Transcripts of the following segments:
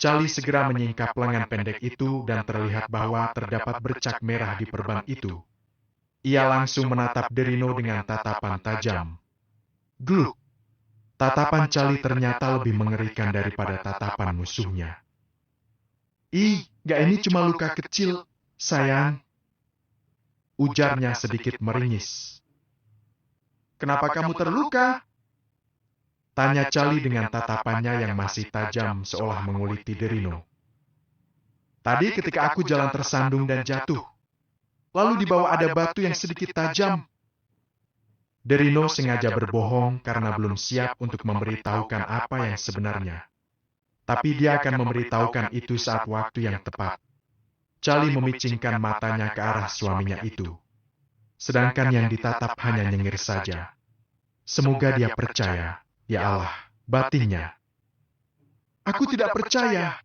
Charlie segera menyingkap lengan pendek itu dan terlihat bahwa terdapat bercak merah di perban itu. Ia langsung menatap Derino dengan tatapan tajam. Gluk! Tatapan Charlie ternyata lebih mengerikan daripada tatapan musuhnya. Ih, gak, ini cuma luka kecil, sayang. Ujarnya sedikit meringis. Kenapa kamu terluka? Tanya Charlie dengan tatapannya yang masih tajam seolah menguliti Derino. Tadi ketika aku jalan tersandung dan jatuh. Lalu di bawah ada batu yang sedikit tajam. Derino sengaja berbohong karena belum siap untuk memberitahukan apa yang sebenarnya. Tapi dia akan memberitahukan itu saat waktu yang tepat. Charlie memicingkan matanya ke arah suaminya itu. Sedangkan yang ditatap hanya nyengir saja. Semoga dia percaya, ya Allah, batinnya. Aku tidak percaya.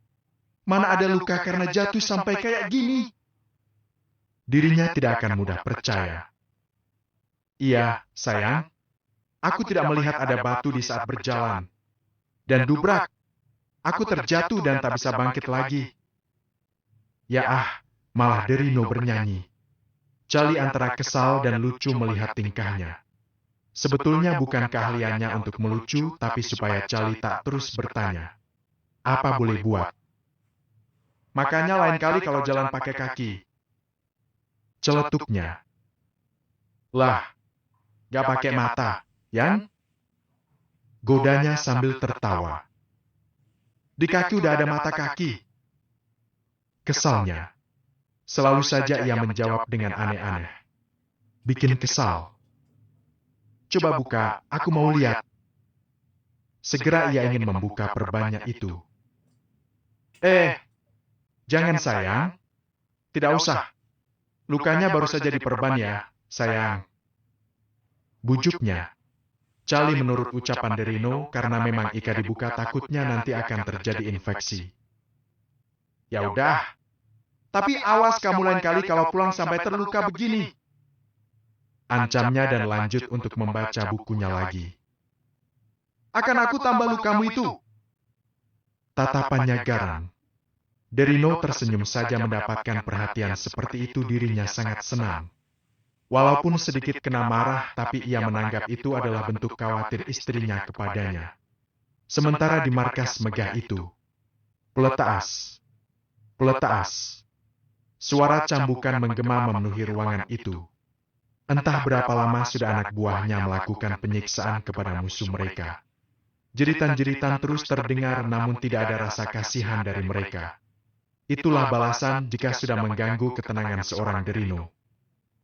Mana ada luka karena jatuh sampai kayak gini? Dirinya tidak akan mudah percaya. Iya, sayang. Aku tidak melihat ada batu di saat berjalan. Dan dubrak. Aku terjatuh dan tak bisa bangkit lagi. Ya malah Derino bernyanyi. Charlie antara kesal dan lucu melihat tingkahnya. Sebetulnya bukan keahliannya untuk melucu, tapi supaya Charlie tak terus bertanya. Apa boleh buat? Makanya lain kali kalau jalan pakai kaki. Celetuknya. Lah, gak pakai mata, yang? Godanya sambil tertawa. Di kaki udah ada mata kaki. Kesalnya. Selalu saja ia menjawab dengan aneh-aneh. Bikin kesal. Coba buka, aku mau lihat. Segera ia ingin membuka perbannya itu. Jangan sayang. Tidak usah. Lukanya baru saja diperban ya, sayang. Bujuknya. Charlie menurut ucapan Derino karena memang jika dibuka takutnya nanti akan terjadi infeksi. Ya udah. Tapi awas kamu lain kali kalau pulang sampai terluka begini. Ancamnya dan lanjut untuk membaca bukunya lagi. Akan aku tambah lukamu itu. Tatapannya garang. Derino tersenyum saja mendapatkan perhatian seperti itu dirinya sangat senang. Walaupun sedikit kena marah, tapi ia menanggap itu adalah bentuk khawatir istrinya kepadanya. Sementara di markas megah itu, peletaas, peletaas. Suara cambukan menggema memenuhi ruangan itu. Entah berapa lama sudah anak buahnya melakukan penyiksaan kepada musuh mereka. Jeritan-jeritan terus terdengar namun tidak ada rasa kasihan dari mereka. Itulah balasan jika sudah mengganggu ketenangan seorang Derino.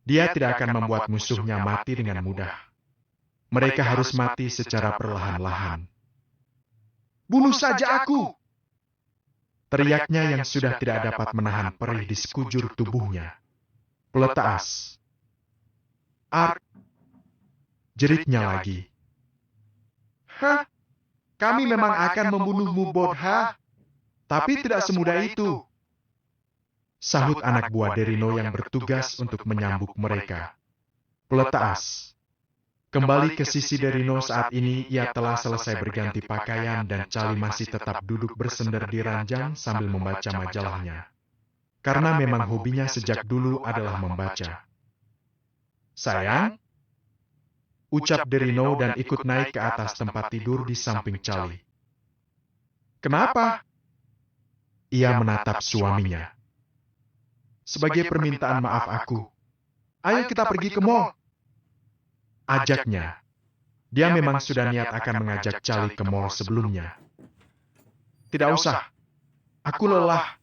Dia tidak akan membuat musuhnya mati dengan mudah. Mereka harus mati secara perlahan-lahan. Bunuh saja aku! Teriaknya yang sudah tidak dapat menahan perih di sekujur tubuhnya. Peletaas. Ark. Jeritnya lagi. Hah? Kami memang akan membunuhmu, Bodha. Tapi tidak semudah itu. Sahut anak buah Derino yang bertugas untuk menyambuk mereka. Peletaas. Kembali ke sisi Derino saat ini ia telah selesai berganti pakaian dan Charlie masih tetap duduk bersender di ranjang sambil membaca majalahnya. Karena memang hobinya sejak dulu adalah membaca. Sayang, ucap Derino dan ikut naik ke atas tempat tidur di samping Charlie. Kenapa? Ia menatap suaminya. Sebagai permintaan maaf aku, ayo kita pergi ke mall. Ajaknya. Dia memang sudah niat akan mengajak Charlie ke mall sebelumnya. Tidak usah. Aku lelah.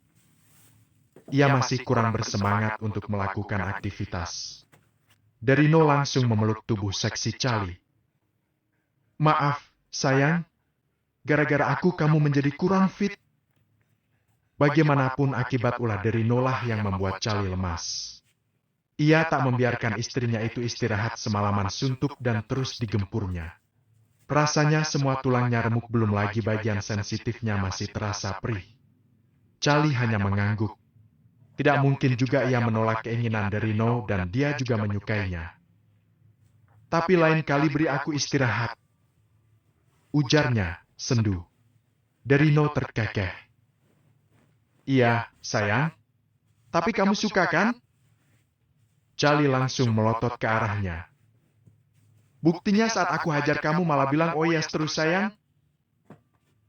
Ia masih kurang bersemangat untuk melakukan aktivitas. Derino langsung memeluk tubuh seksi Charlie. Maaf, sayang. Gara-gara aku kamu menjadi kurang fit. Bagaimanapun akibat ulah Derino lah yang membuat Charlie lemas. Ia tak membiarkan istrinya itu istirahat semalaman suntuk dan terus digempurnya. Rasanya semua tulangnya remuk belum lagi bagian sensitifnya masih terasa perih. Charlie hanya mengangguk. Tidak mungkin juga ia menolak keinginan Derino dan dia juga menyukainya. Tapi lain kali beri aku istirahat. Ujarnya, sendu. Derino terkekeh. Iya, sayang. Tapi kamu suka kan? Charlie langsung melotot ke arahnya. Buktinya saat aku hajar kamu malah bilang oh yes terus sayang.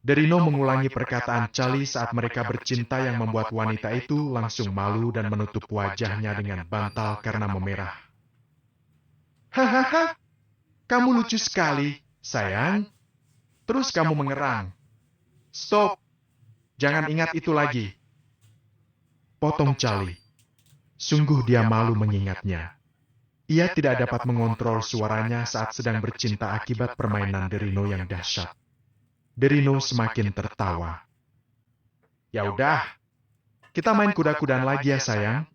Derino mengulangi perkataan Charlie saat mereka bercinta yang membuat wanita itu langsung malu dan menutup wajahnya dengan bantal karena memerah. Hahaha, kamu lucu sekali, sayang. Terus kamu mengerang. Stop, jangan ingat itu lagi. Potong Charlie. Sungguh dia malu mengingatnya. Ia tidak dapat mengontrol suaranya saat sedang bercinta akibat permainan Derino yang dahsyat. Derino semakin tertawa. Ya udah, kita main kuda-kudaan lagi ya sayang.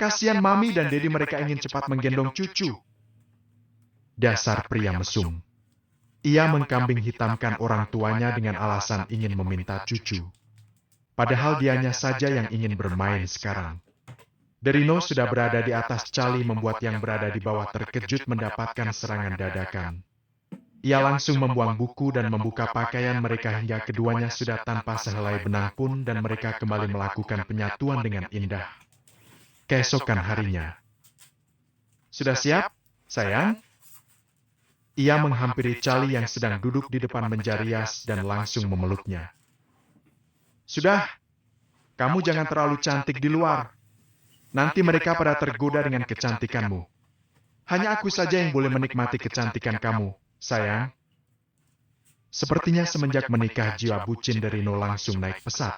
Kasihan Mami dan Dedi mereka ingin cepat menggendong cucu. Dasar pria mesum. Ia mengkambing hitamkan orang tuanya dengan alasan ingin meminta cucu. Padahal dianya saja yang ingin bermain sekarang. Derino sudah berada di atas Charlie membuat yang berada di bawah terkejut mendapatkan serangan dadakan. Ia langsung membuang buku dan membuka pakaian mereka hingga keduanya sudah tanpa sehelai benang pun dan mereka kembali melakukan penyatuan dengan indah. Keesokan harinya. Sudah siap, sayang? Ia menghampiri Charlie yang sedang duduk di depan meja rias dan langsung memeluknya. Sudah, kamu jangan terlalu cantik di luar. Nanti mereka pada tergoda dengan kecantikanmu. Hanya aku saja yang boleh menikmati kecantikan kamu, sayang. Sepertinya semenjak menikah jiwa bucin Derino langsung naik pesat.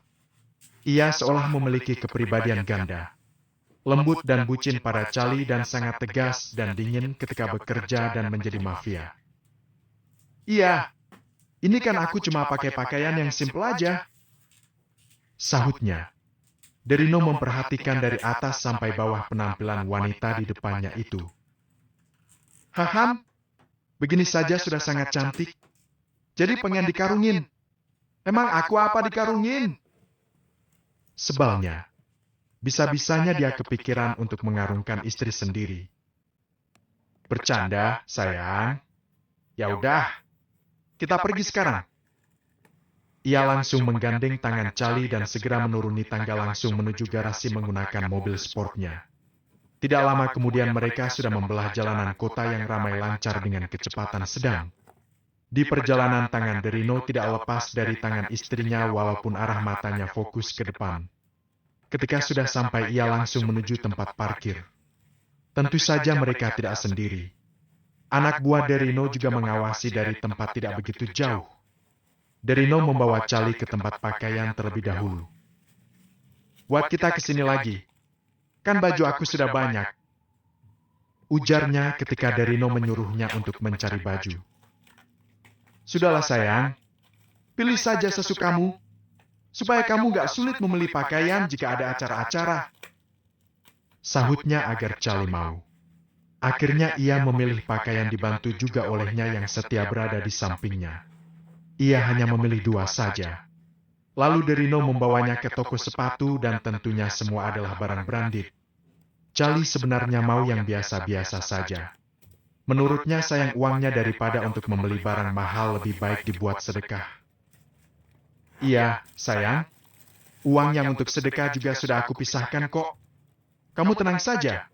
Ia seolah memiliki kepribadian ganda. Lembut dan bucin pada Charlie dan sangat tegas dan dingin ketika bekerja dan menjadi mafia. Iya, ini kan aku cuma pakai pakaian yang simpel aja. Sahutnya. Derino memperhatikan dari atas sampai bawah penampilan wanita di depannya itu. Haham, begini saja sudah sangat cantik. Jadi pengen dikarungin. Emang aku apa dikarungin? Sebalnya. Bisa-bisanya dia kepikiran untuk mengarungkan istri sendiri. Bercanda, sayang. Ya udah, kita pergi sekarang. Ia langsung menggandeng tangan Charlie dan segera menuruni tangga langsung menuju garasi menggunakan mobil sportnya. Tidak lama kemudian mereka sudah membelah jalanan kota yang ramai lancar dengan kecepatan sedang. Di perjalanan tangan Derino tidak lepas dari tangan istrinya walaupun arah matanya fokus ke depan. Ketika sudah sampai ia langsung menuju tempat parkir. Tentu saja mereka tidak sendiri. Anak buah Derino juga mengawasi dari tempat tidak begitu jauh. Derino membawa Charlie ke tempat pakaian terlebih dahulu. Buat kita kesini lagi. Kan baju aku sudah banyak. Ujarnya ketika Derino menyuruhnya untuk mencari baju. Sudahlah sayang, pilih saja sesukamu. Supaya kamu gak sulit memilih pakaian jika ada acara-acara. Sahutnya agar Charlie mau. Akhirnya ia memilih pakaian dibantu juga olehnya yang setia berada di sampingnya. Ia hanya memilih dua saja. Lalu Derino membawanya ke toko sepatu dan tentunya semua adalah barang branded. Charlie sebenarnya mau yang biasa-biasa saja. Menurutnya sayang uangnya daripada untuk membeli barang mahal lebih baik dibuat sedekah. Iya, sayang. Uang yang untuk sedekah juga sudah aku pisahkan kok. Kamu tenang saja.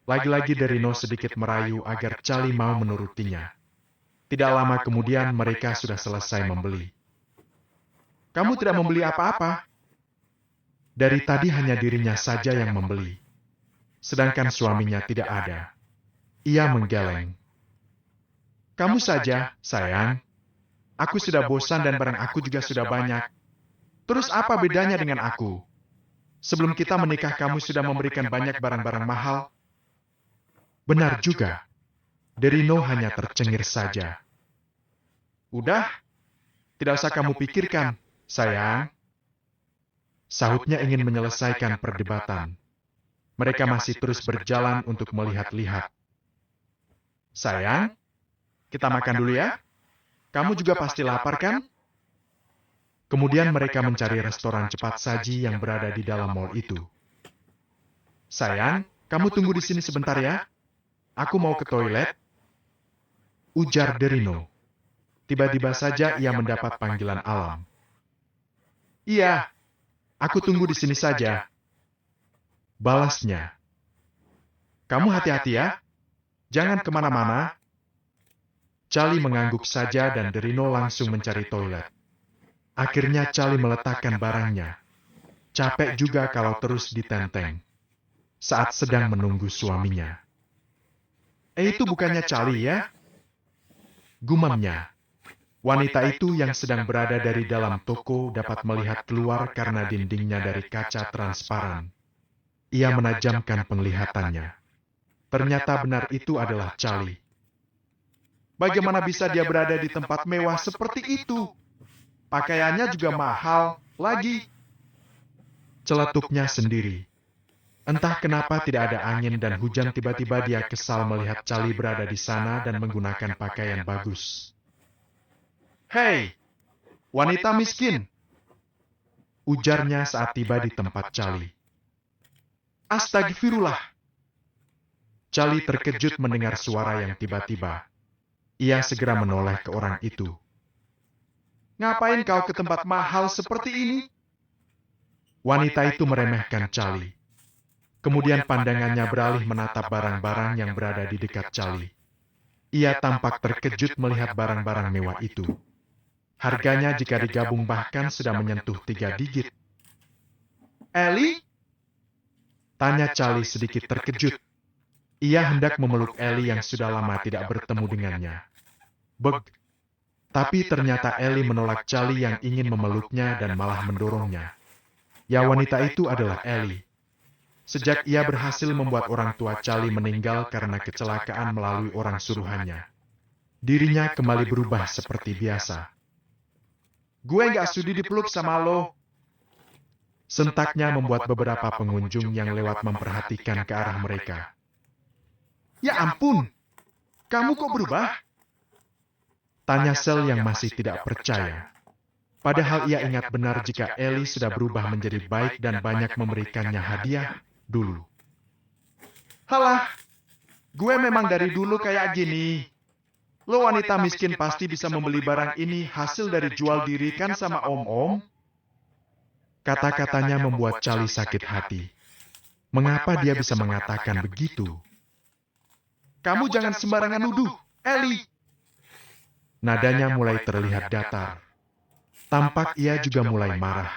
Lagi-lagi Derino sedikit merayu agar Charlie mau menurutinya. Tidak lama kemudian mereka sudah selesai membeli. Kamu tidak membeli apa-apa. Dari tadi hanya dirinya saja yang membeli. Sedangkan suaminya tidak ada. Ia menggeleng. Kamu saja, sayang. Aku sudah bosan dan barang aku juga sudah banyak. Terus apa bedanya dengan aku? Sebelum kita menikah kamu sudah memberikan banyak barang-barang mahal. Benar juga. Derino hanya tercengir saja. Udah, tidak usah kamu pikirkan, sayang. Sahutnya ingin menyelesaikan perdebatan. Mereka masih terus berjalan untuk melihat-lihat. Sayang, kita makan dulu ya. Kamu juga pasti lapar kan? Kemudian mereka mencari restoran cepat saji yang berada di dalam mall itu. Sayang, kamu tunggu di sini sebentar ya. Aku mau ke toilet. Ujar Derino. Tiba-tiba saja ia mendapat panggilan Alam. Iya, Aku tunggu di sini saja, balasnya. Kamu hati-hati ya, jangan kemana-mana. Charlie mengangguk saja dan Derino langsung mencari toilet. Akhirnya Charlie meletakkan barangnya. Capek juga kalau terus ditenteng saat sedang menunggu suaminya. Itu bukannya Charlie ya? Gumamnya. Wanita itu yang sedang berada dari dalam toko dapat melihat keluar karena dindingnya dari kaca transparan. Ia menajamkan penglihatannya. Ternyata benar itu adalah Charlie. Bagaimana bisa dia berada di tempat mewah seperti itu? Pakaiannya juga mahal lagi. Celetuknya sendiri. Entah kenapa tidak ada angin dan hujan, tiba-tiba dia kesal melihat Charlie berada di sana dan menggunakan pakaian bagus. Hei, wanita miskin! Ujarnya saat tiba di tempat Charlie. Astagfirullah! Charlie terkejut mendengar suara yang tiba-tiba. Ia segera menoleh ke orang itu. Ngapain kau ke tempat mahal seperti ini? Wanita itu meremehkan Charlie. Kemudian pandangannya beralih menatap barang-barang yang berada di dekat Charlie. Ia tampak terkejut melihat barang-barang mewah itu. Harganya jika digabung bahkan sudah menyentuh 3 digit. Ellie? Tanya Charlie sedikit terkejut. Ia hendak memeluk Ellie yang sudah lama tidak bertemu dengannya. Tapi ternyata Ellie menolak Charlie yang ingin memeluknya dan malah mendorongnya. Ya, wanita itu adalah Ellie. Sejak ia berhasil membuat orang tua Charlie meninggal karena kecelakaan melalui orang suruhannya, dirinya kembali berubah seperti biasa. Gue gak sudi dipeluk sama lo. Sentaknya membuat beberapa pengunjung yang lewat memperhatikan ke arah mereka. Ya ampun, kamu kok berubah? Tanya Sel yang masih tidak percaya. Padahal ia ingat benar jika Ellie sudah berubah menjadi baik dan banyak memberikannya hadiah dulu. Halah, gue memang dari dulu kayak gini. Lo wanita miskin pasti bisa membeli barang ini hasil dari jual diri kan sama om-om? Kata-katanya membuat Charlie sakit hati. Mengapa dia bisa mengatakan begitu? Kamu jangan sembarangan nuduh, Ellie. Nadanya mulai terlihat datar. Tampak ia juga mulai marah.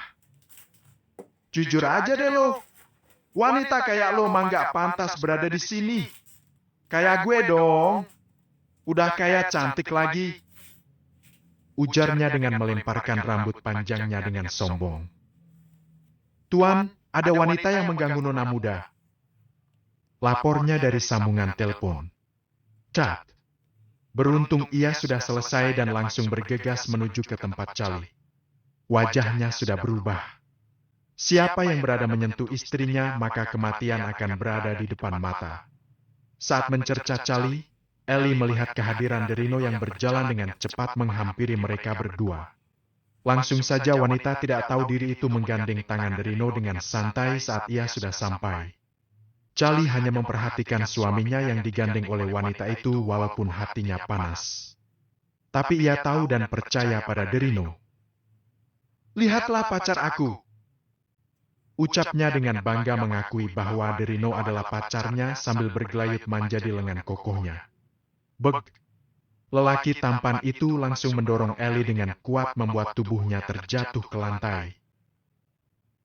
Jujur aja deh lo. Wanita kayak lo mah gak pantas berada di sini. Kayak gue dong. Udah kayak cantik lagi. Ujarnya dengan melemparkan rambut panjangnya dengan sombong. Tuan, ada wanita yang mengganggu nona muda. Lapornya dari sambungan telepon. Cat. Beruntung ia sudah selesai dan langsung bergegas menuju ke tempat Charlie. Wajahnya sudah berubah. Siapa yang berada menyentuh istrinya, maka kematian akan berada di depan mata. Saat mencerca Charlie, Ellie melihat kehadiran Derino yang berjalan dengan cepat menghampiri mereka berdua. Langsung saja wanita tidak tahu diri itu menggandeng tangan Derino dengan santai saat ia sudah sampai. Charlie hanya memperhatikan suaminya yang digandeng oleh wanita itu walaupun hatinya panas. Tapi ia tahu dan percaya pada Derino. Lihatlah pacar aku. Ucapnya dengan bangga mengakui bahwa Derino adalah pacarnya sambil bergelayut manja di lengan kokohnya. Lelaki tampan itu langsung mendorong Ellie dengan kuat membuat tubuhnya terjatuh ke lantai.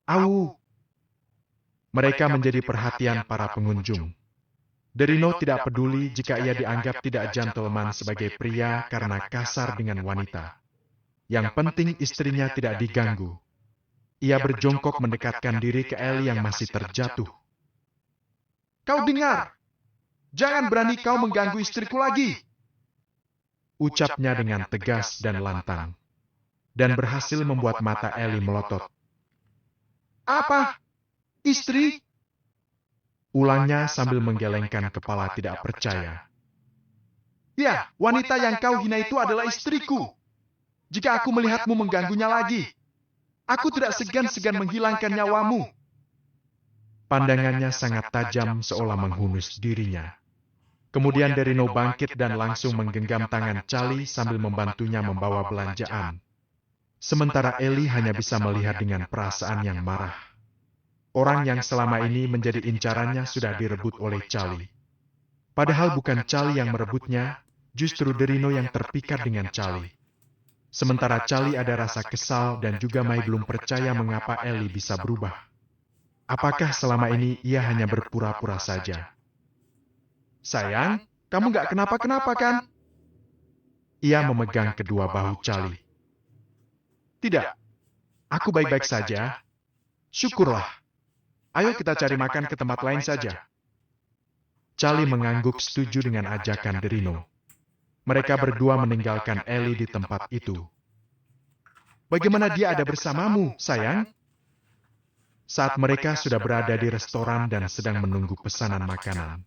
Au! Mereka menjadi perhatian para pengunjung. Derino tidak peduli jika ia dianggap tidak gentleman sebagai pria karena kasar dengan wanita. Yang penting istrinya tidak diganggu. Ia berjongkok mendekatkan diri ke Ellie yang masih terjatuh. Kau dengar? Jangan berani kau mengganggu istriku lagi. Ucapnya dengan tegas dan lantang. Dan berhasil membuat mata Ellie melotot. Apa? Istri? Ulangnya sambil menggelengkan kepala tidak percaya. Ya, wanita yang kau hina itu adalah istriku. Jika aku melihatmu mengganggunya lagi, aku tidak segan-segan menghilangkan nyawamu. Pandangannya sangat tajam seolah menghunus dirinya. Kemudian Derino bangkit dan langsung menggenggam tangan Charlie sambil membantunya membawa belanjaan. Sementara Eli hanya bisa melihat dengan perasaan yang marah. Orang yang selama ini menjadi incarannya sudah direbut oleh Charlie. Padahal bukan Charlie yang merebutnya, justru Derino yang terpikat dengan Charlie. Sementara Charlie ada rasa kesal dan juga Mai belum percaya mengapa Eli bisa berubah. Apakah selama ini ia hanya berpura-pura saja? Sayang, kamu gak kenapa-kenapa kan? Ia memegang kedua bahu Charlie. Tidak, aku baik-baik saja. Syukurlah. Ayo kita cari makan ke tempat lain saja. Charlie mengangguk setuju dengan ajakan Derino. Mereka berdua meninggalkan Eli di tempat itu. Bagaimana dia ada bersamamu, sayang? Saat mereka sudah berada di restoran dan sedang menunggu pesanan makanan.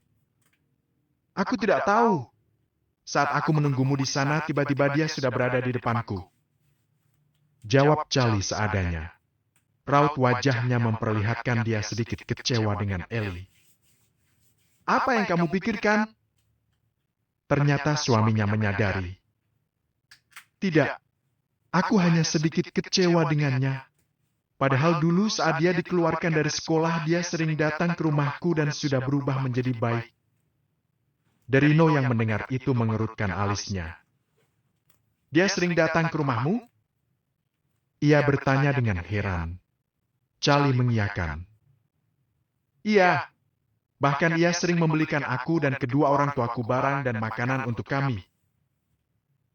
Aku tidak tahu. Saat aku menunggumu di sana, tiba-tiba dia sudah berada di depanku. Jawab Charlie seadanya. Raut wajahnya memperlihatkan dia sedikit kecewa dengan Eli. Apa yang kamu pikirkan? Ternyata suaminya menyadari. Tidak, aku hanya sedikit kecewa dengannya. Padahal dulu saat dia dikeluarkan dari sekolah, dia sering datang ke rumahku dan sudah berubah menjadi baik. Derino yang mendengar itu mengerutkan alisnya. Dia sering datang ke rumahmu? Ia bertanya dengan heran. Charlie mengiyakan. Iya, bahkan ia sering membelikan aku dan kedua orang tuaku barang dan makanan untuk kami.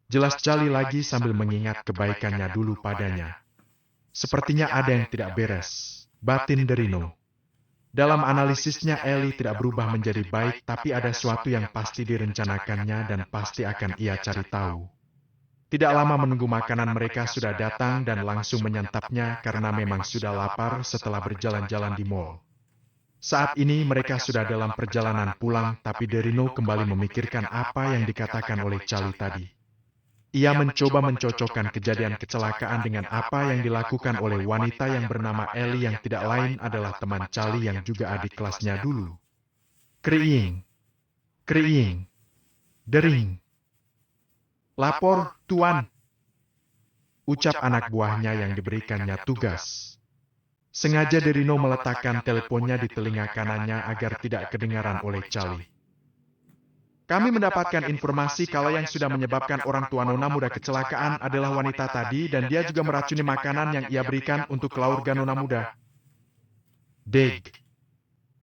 Jelas Charlie lagi sambil mengingat kebaikannya dulu padanya. Sepertinya ada yang tidak beres, batin Derino. Dalam analisisnya Eli tidak berubah menjadi baik, tapi ada sesuatu yang pasti direncanakannya dan pasti akan ia cari tahu. Tidak lama menunggu makanan mereka sudah datang dan langsung menyantapnya karena memang sudah lapar setelah berjalan-jalan di mall. Saat ini mereka sudah dalam perjalanan pulang, tapi Derino kembali memikirkan apa yang dikatakan oleh Charlie tadi. Ia mencoba mencocokkan kejadian kecelakaan dengan apa yang dilakukan oleh wanita yang bernama Eli yang tidak lain adalah teman Charlie yang juga adik kelasnya dulu. Kriing, kriing, dering. Lapor, Tuan. Ucap anak buahnya yang diberikannya tugas. Sengaja Derino meletakkan teleponnya di telinga kanannya agar tidak kedengaran oleh Charlie. Kami mendapatkan informasi kalau yang sudah menyebabkan orang tua Nona Muda kecelakaan adalah wanita tadi dan dia juga meracuni makanan yang ia berikan untuk keluarga Nona Muda. Deg.